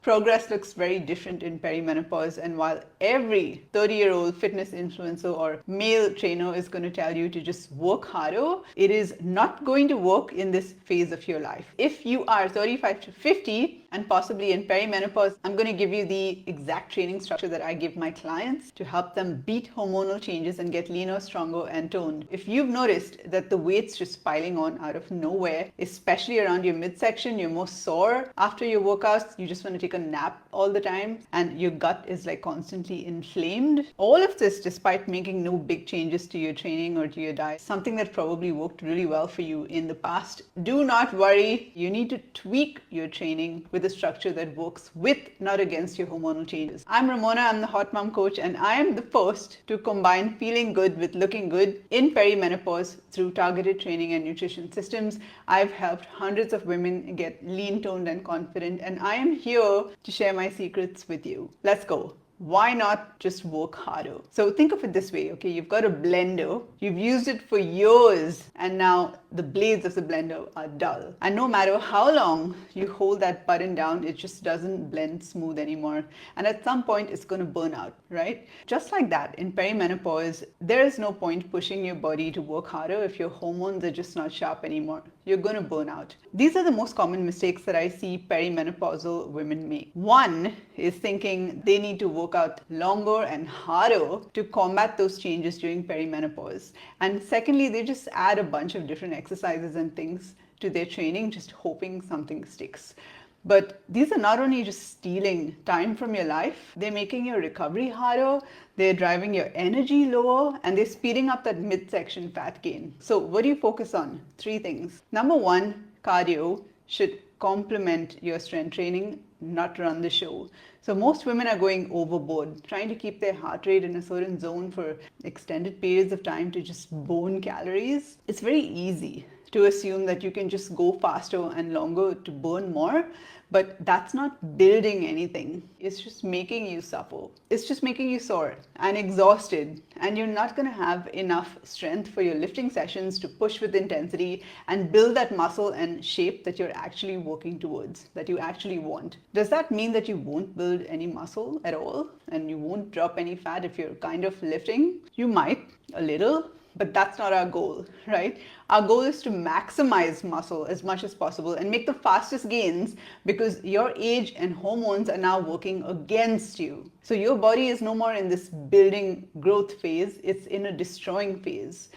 Progress looks very different in perimenopause, and while every 30-year-old fitness influencer or male trainer is going to tell you to just work harder, it is not going to work in this phase of your life. If you are 35 to 50 and possibly in perimenopause, I'm going to give you the exact training structure that I give my clients to help them beat hormonal changes and get leaner, stronger, and toned. If you've noticed that the weight's just piling on out of nowhere, especially around your midsection, you're more sore after your workouts, you just want to take a nap all the time, and your gut is like constantly inflamed. All of this despite making no big changes to your training or to your diet, something that probably worked really well for you in the past. Do not worry, you need to tweak your training with a structure that works with, not against your hormonal changes. I'm Ramona, I'm the Hot Mom Coach, and I am the first to combine feeling good with looking good in perimenopause through targeted training and nutrition systems. I've helped hundreds of women get lean, toned, and confident, and I am here to share my secrets with you. Let's go. Why not just work harder? So think of it this way, okay? You've got a blender, you've used it for years, and now the blades of the blender are dull. And no matter how long you hold that button down, it just doesn't blend smooth anymore. And at some point, it's going to burn out, right? Just like that, in perimenopause, there is no point pushing your body to work harder if your hormones are just not sharp anymore. You're going to burn out. These are the most common mistakes that I see perimenopausal women make. One is thinking they need to work out longer and harder to combat those changes during perimenopause. And secondly, they just add a bunch of different exercises and things to their training, just hoping something sticks. But these are not only just stealing time from your life, they're making your recovery harder, they're driving your energy lower, and they're speeding up that midsection fat gain. So what do you focus on? 3 things. Number 1, cardio should complement your strength training, not run the show. So most women are going overboard, trying to keep their heart rate in a certain zone for extended periods of time to just burn calories. It's very easy to assume that you can just go faster and longer to burn more, but that's not building anything. It's just making you suffer. It's just making you sore and exhausted, and you're not going to have enough strength for your lifting sessions to push with intensity and build that muscle and shape that you're actually working towards, that you actually want. Does that mean that you won't build any muscle at all and you won't drop any fat if you're kind of lifting? You might, a little, but that's not our goal, right? Our goal is to maximize muscle as much as possible and make the fastest gains, because your age and hormones are now working against you. So your body is no more in this building growth phase, it's in a destroying phase.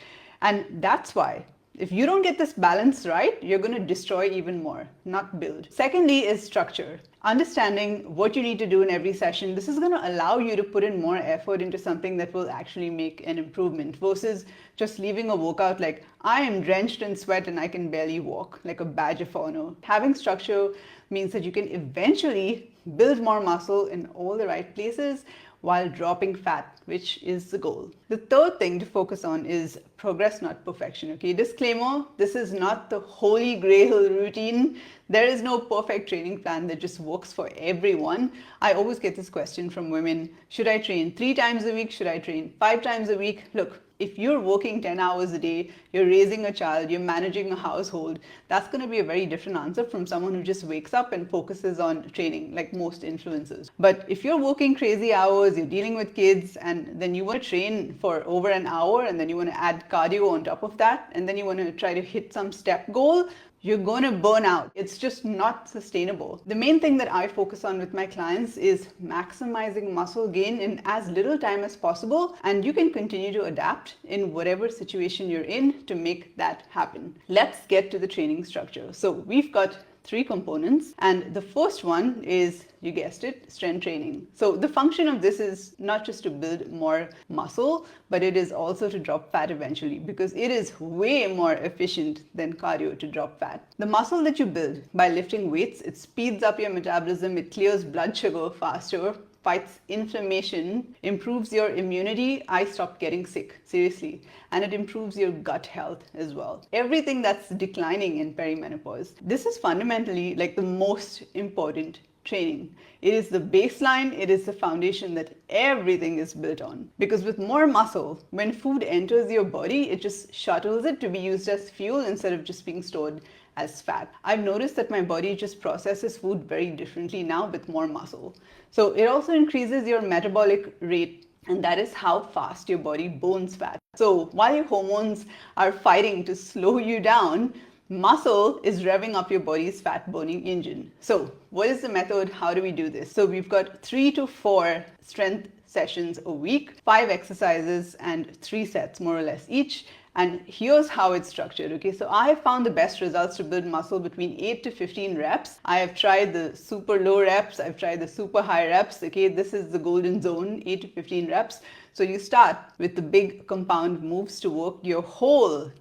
And that's why if you don't get this balance right, you're going to destroy even more, not build. Secondly is structure. Understanding what you need to do in every session. This is going to allow you to put in more effort into something that will actually make an improvement versus just leaving a workout like, I am drenched in sweat and I can barely walk, like a badge of honor. Having structure means that you can eventually build more muscle in all the right places while dropping fat, which is the goal. The third thing to focus on is progress, not perfection. Okay, disclaimer, this is not the holy grail routine. There is no perfect training plan that just works for everyone. I always get this question from women, should I train 3 times a week? Should I train 5 times a week? Look, if you're working 10 hours a day, you're raising a child, you're managing a household, that's going to be a very different answer from someone who just wakes up and focuses on training, like most influencers. But if you're working crazy hours, you're dealing with kids, and then you want to train for over an hour, and then you want to add cardio on top of that, and then you want to try to hit some step goal, you're going to burn out. It's just not sustainable. The main thing that I focus on with my clients is maximizing muscle gain in as little time as possible, and you can continue to adapt in whatever situation you're in to make that happen. Let's get to the training structure. So we've got 3 components, and the first one is, you guessed it, strength training. So the function of this is not just to build more muscle, but it is also to drop fat eventually, because it is way more efficient than cardio to drop fat. The muscle that you build by lifting weights, it speeds up your metabolism, it clears blood sugar faster, fights inflammation, improves your immunity. I stopped getting sick, seriously. And it improves your gut health as well. Everything that's declining in perimenopause. This is fundamentally like the most important training. It is the baseline, it is the foundation that everything is built on. Because with more muscle, when food enters your body, it just shuttles it to be used as fuel instead of just being stored as fat. I've noticed that my body just processes food very differently now with more muscle. So it also increases your metabolic rate, and that is how fast your body burns fat. So while your hormones are fighting to slow you down, muscle is revving up your body's fat burning engine. So what is the method? How do we do this? So we've got 3 to 4 strength sessions a week, 5 exercises and 3 sets more or less each. And here's how it's structured. Okay, so I have found the best results to build muscle between 8 to 15 reps. I have tried the super low reps, I've tried the super high reps. Okay, this is the golden zone, 8 to 15 reps. So you start with the big compound moves to work your whole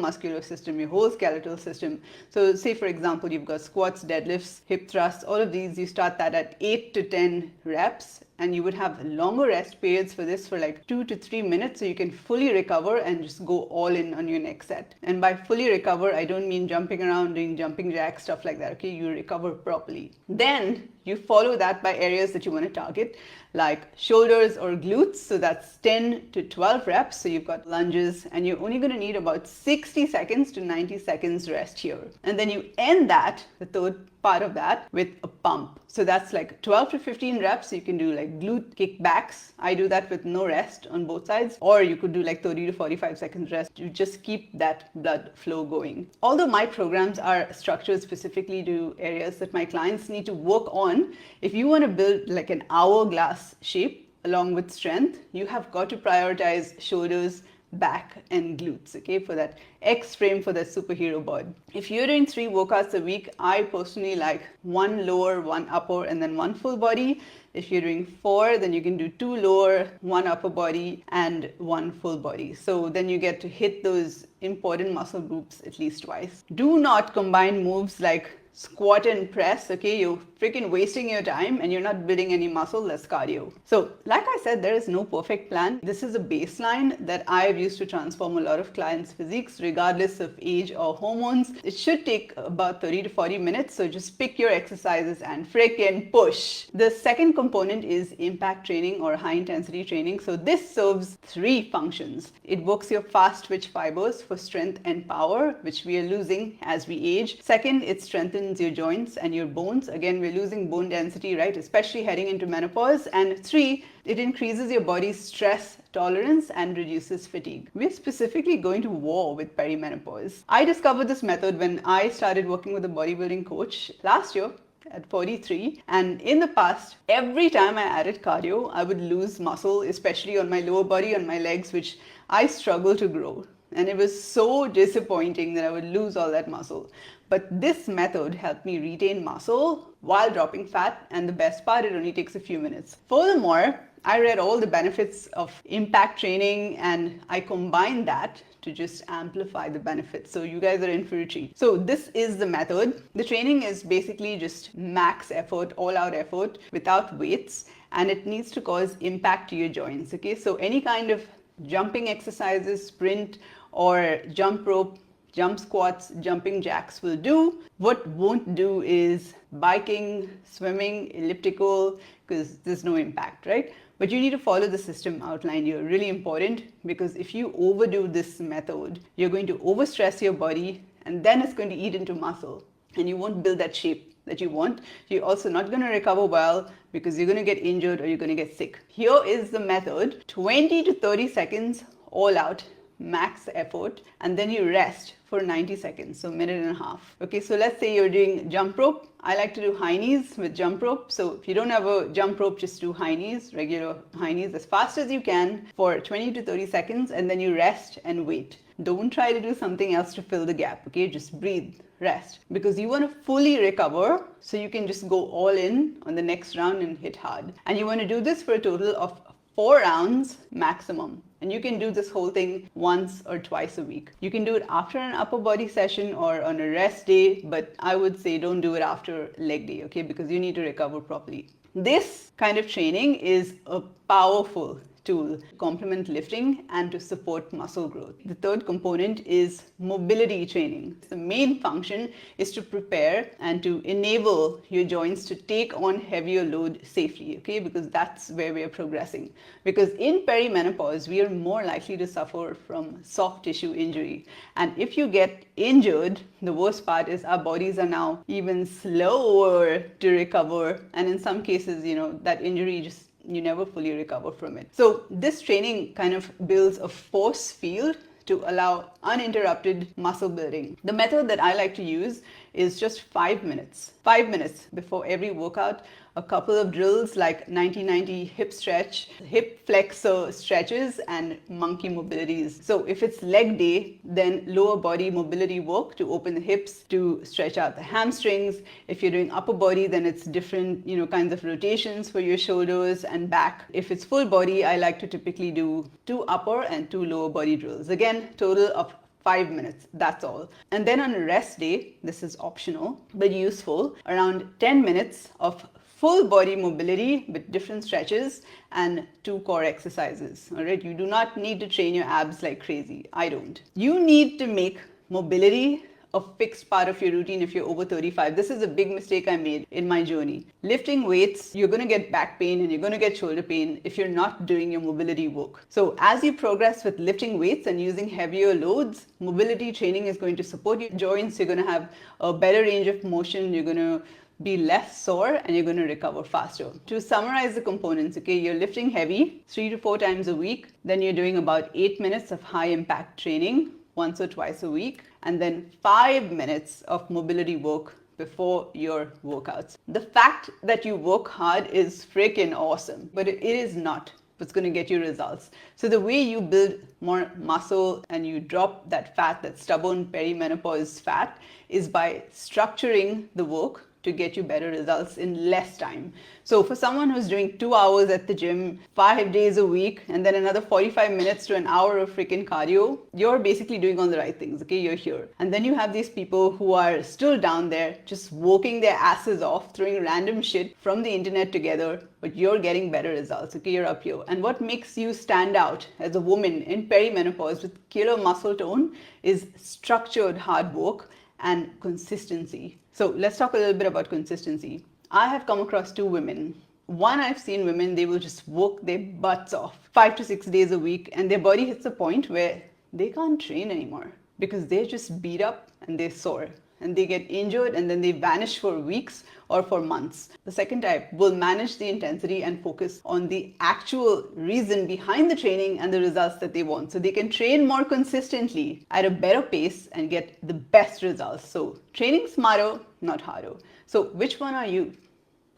muscular system, your whole skeletal system. So say for example, you've got squats, deadlifts, hip thrusts, all of these, you start that at 8 to 10 reps, and you would have longer rest periods for this for like 2 to 3 minutes so you can fully recover and just go all in on your next set. And by fully recover, I don't mean jumping around, doing jumping jacks, stuff like that. Okay, you recover properly. Then you follow that by areas that you want to target, like shoulders or glutes. So that's 10 to 12 reps. So you've got lunges, and you're only going to need about 60 seconds to 90 seconds rest here. And then you end that, the third part of that, with a pump. So that's like 12 to 15 reps. You can do like glute kickbacks. I do that with no rest on both sides. Or you could do like 30 to 45 seconds rest to just keep that blood flow going. Although my programs are structured specifically to areas that my clients need to work on, if you want to build like an hourglass shape along with strength, you have got to prioritize shoulders, back and glutes, okay, for that X frame, for that superhero bod. If you're doing 3 workouts a week, I personally like 1 lower, 1 upper, and then 1 full body. If you're doing 4, then you can do 2 lower, 1 upper body, and 1 full body. So then you get to hit those important muscle groups at least twice. Do not combine moves like squat and press, okay? You're freaking wasting your time and you're not building any muscle, less cardio. So like I said, there is no perfect plan. This is a baseline that I've used to transform a lot of clients' physiques regardless of age or hormones. It should take about 30 to 40 minutes. So just pick your exercises and freaking push. The second component is impact training or high intensity training. So this serves 3 functions. It works your fast twitch fibers for strength and power, which we are losing as we age. Second, it strengthens your joints and your bones. Again, we're losing bone density, right? Especially heading into menopause. And 3, it increases your body's stress tolerance and reduces fatigue. We're specifically going to war with perimenopause. I discovered this method when I started working with a bodybuilding coach last year at 43, and in the past, every time I added cardio, I would lose muscle, especially on my lower body, on my legs, which I struggle to grow. And it was so disappointing that I would lose all that muscle. But this method helped me retain muscle while dropping fat, and the best part, it only takes a few minutes. Furthermore, I read all the benefits of impact training and I combined that to just amplify the benefits. So you guys are in for a treat. So this is the method. The training is basically just max effort, all out effort without weights, and it needs to cause impact to your joints. Okay, so any kind of jumping exercises, sprint or jump rope, jump squats, jumping jacks will do. What won't do is biking, swimming, elliptical, because there's no impact, right? But you need to follow the system outlined here. Really important, because if you overdo this method, you're going to overstress your body and then it's going to eat into muscle and you won't build that shape that you want. You're also not going to recover well because you're going to get injured or you're going to get sick. Here is the method: 20 to 30 seconds all out, max effort, and then you rest for 90 seconds, so 1.5 minutes. Okay, so let's say you're doing jump rope. I like to do high knees with jump rope. So if you don't have a jump rope, just do high knees, regular high knees as fast as you can for 20 to 30 seconds, and then you rest and wait. Don't try to do something else to fill the gap, okay? Just breathe, rest, because you want to fully recover so you can just go all in on the next round and hit hard. And you want to do this for a total of 4 rounds maximum. And you can do this whole thing once or twice a week. You can do it after an upper body session or on a rest day, but I would say don't do it after leg day, okay? Because you need to recover properly. This kind of training is a powerful tool to complement lifting and to support muscle growth. The third component is mobility training. The main function is to prepare and to enable your joints to take on heavier load safely, okay? Because that's where we are progressing. Because in perimenopause, we are more likely to suffer from soft tissue injury. And if you get injured, the worst part is our bodies are now even slower to recover. And in some cases, that injury you never fully recover from it. So this training kind of builds a force field to allow uninterrupted muscle building. The method that I like to use is just 5 minutes. 5 minutes before every workout, a couple of drills like 90-90 hip stretch, hip flexor stretches, and monkey mobilities. So if it's leg day, then lower body mobility work to open the hips, to stretch out the hamstrings. If you're doing upper body, then it's different, kinds of rotations for your shoulders and back. If it's full body, I like to typically do 2 upper and 2 lower body drills. Again, total of 5 minutes, that's all. And then on a rest day, this is optional but useful, around 10 minutes of full body mobility with different stretches and 2 core exercises. All right, you do not need to train your abs like crazy. I don't. You need to make mobility a fixed part of your routine if you're over 35. This is a big mistake I made in my journey. Lifting weights, you're going to get back pain and you're going to get shoulder pain if you're not doing your mobility work. So as you progress with lifting weights and using heavier loads, mobility training is going to support your joints. You're going to have a better range of motion. You're going to be less sore and you're going to recover faster. To summarize the components, okay, you're lifting heavy 3 to 4 times a week. Then you're doing about 8 minutes of high impact training once or twice a week, and then 5 minutes of mobility work before your workouts. The fact that you work hard is freaking awesome, but it is not what's going to get you results. So the way you build more muscle and you drop that fat, that stubborn perimenopause fat, is by structuring the work to get you better results in less time. So for someone who's doing 2 hours at the gym 5 days a week and then another 45 minutes to an hour of freaking cardio, you're basically doing all the right things, okay? You're here. And then you have these people who are still down there just working their asses off, throwing random shit from the internet together, but you're getting better results, okay? You're up here. And what makes you stand out as a woman in perimenopause with killer muscle tone is structured hard work and consistency. So let's talk a little bit about consistency. I have come across 2 women. One, I've seen women, they will just work their butts off 5 to 6 days a week and their body hits a point where they can't train anymore because they're just beat up and they're sore and they get injured and then they vanish for weeks or for months. The second type will manage the intensity and focus on the actual reason behind the training and the results that they want. So they can train more consistently at a better pace and get the best results. So training smarter, not harder. So which one are you?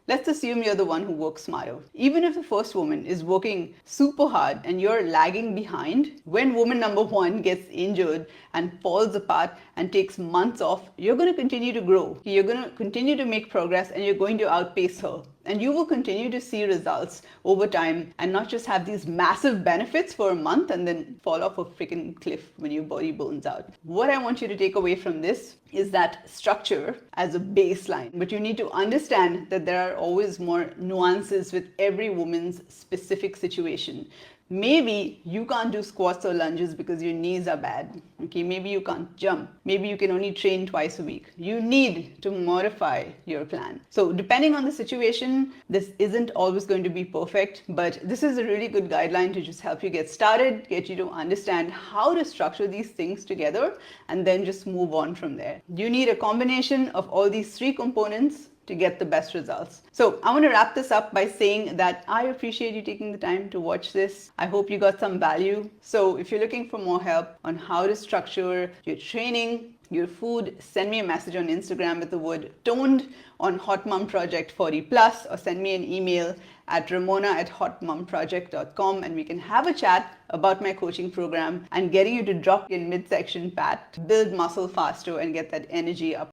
Let's assume you're the one who works smarter. Even if the first woman is working super hard and you're lagging behind, when woman number 1 gets injured and falls apart and takes months off, you're going to continue to grow. You're going to continue to make progress and you're going to outpace her. And you will continue to see results over time and not just have these massive benefits for a month and then fall off a freaking cliff when your body burns out. What I want you to take away from this is that structure as a baseline, but you need to understand that there are always more nuances with every woman's specific situation. Maybe you can't do squats or lunges because your knees are bad. Okay, maybe you can't jump. Maybe you can only train twice a week. You need to modify your plan. So depending on the situation, this isn't always going to be perfect, but this is a really good guideline to just help you get started, get you to understand how to structure these things together, and then just move on from there. You need a combination of all these 3 components to get the best results. So I want to wrap this up by saying that I appreciate you taking the time to watch this. I hope you got some value. So if you're looking for more help on how to structure your training, your food, send me a message on Instagram with the word toned on Hot Mom Project 40+, or send me an email at ramona@hotmomproject.com and we can have a chat about my coaching program and getting you to drop in midsection fat, build muscle faster and get that energy up.